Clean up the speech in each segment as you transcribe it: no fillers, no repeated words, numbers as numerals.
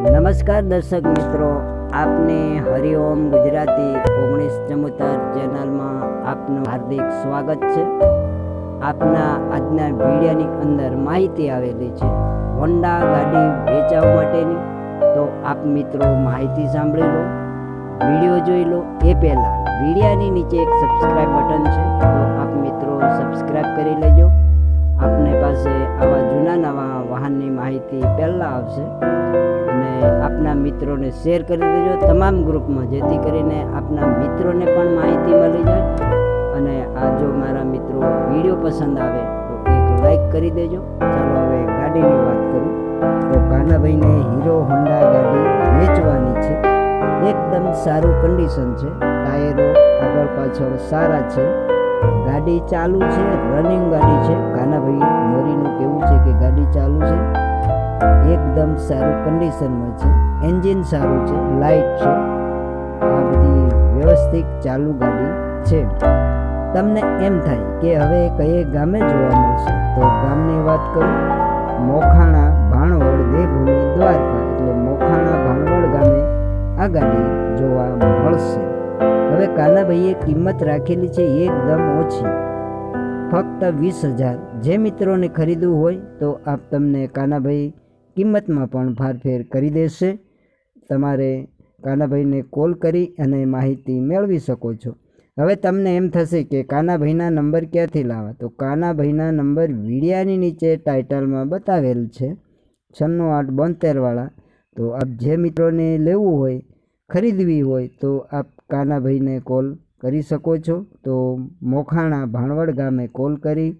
નમસ્કાર દર્શક મિત્રો, આપને હરિઓમ ગુજરાતી 1974 ચેનલમાં આપનું હાર્દિક સ્વાગત છે। આપના આજના વિડીયોની અંદર માહિતી આવેલી છે હોન્ડા ગાડી વેચાવા માટેની। તો આપ મિત્રો માહિતી સાંભળી લો, વિડીયો જોઈ લો। એ પહેલાં વિડીયોની નીચે એક સબસ્ક્રાઇબ બટન છે, તો આપ મિત્રો સબસ્ક્રાઇબ કરી લેજો। આપને પાસે આવા જૂના નવા વાહનની માહિતી પહેલાં આવશે અને આપના મિત્રોને શેર કરી દેજો તમામ ગ્રુપમાં, જેથી કરીને આપના મિત્રોને પણ માહિતી મળી જાય। અને આ જો મારા મિત્રો વિડીયો પસંદ આવે તો એક લાઈક કરી દેજો। ચાલો હવે ગાડીની વાત કરું તો કાનાભાઈને હીરો હોન્ડા ગાડી વેચવાની છે। એકદમ સારું કન્ડિશન છે, ટાયરો આગળ પાછળ સારા છે, ગાડી ચાલુ છે, રનિંગ ગાડી છે। કાનાભાઈ મોરીનું કહેવું છે કે ગાડી ચાલુ છે, એકદમ સારું કન્ડિશનમાં છે, એન્જિન સારું છે, લાઇટ છે, આ બધી વ્યવસ્થિત ચાલુ ગાડી છે। તમને એમ થાય કે હવે કયે ગામે જોવા મળશે, તો ગામની વાત કરું, મોખાણા ભાણવડ દેવભૂમિ દ્વારકા, એટલે મોખાણા ભાણવડ ગામે આ ગાડી જોવા મળશે। હવે કાનાભાઈએ કિંમત રાખેલી છે એકદમ ઓછી, ફક્ત 20,000। જે મિત્રોને ખરીદવું હોય તો આપ તમને કાનાભાઈ કિંમતમાં પણ ફારફેર કરી દેશે। તમારે કાનાભાઈને કોલ કરી અને માહિતી મેળવી શકો છો। હવે તમને એમ થશે કે કાનાભાઈના નંબર ક્યાંથી લાવવા, તો કાનાભાઈના નંબર વિડિયાની નીચે ટાઇટલમાં બતાવેલ છે 968272 વાળા। તો આપ જે મિત્રોને લેવું હોય, ખરીદવી હોય, તો આપ કાનાભાઈને કોલ કરી શકો છો। તો મોખાણા ભાણવડ ગામે કોલ કરી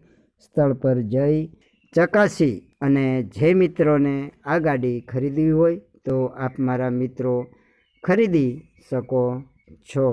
સ્થળ પર જઈ ચકાસી અને જે મિત્રોને આ ગાડી ખરીદવી હોય તો આપ મારા મિત્રો ખરીદી શકો છો।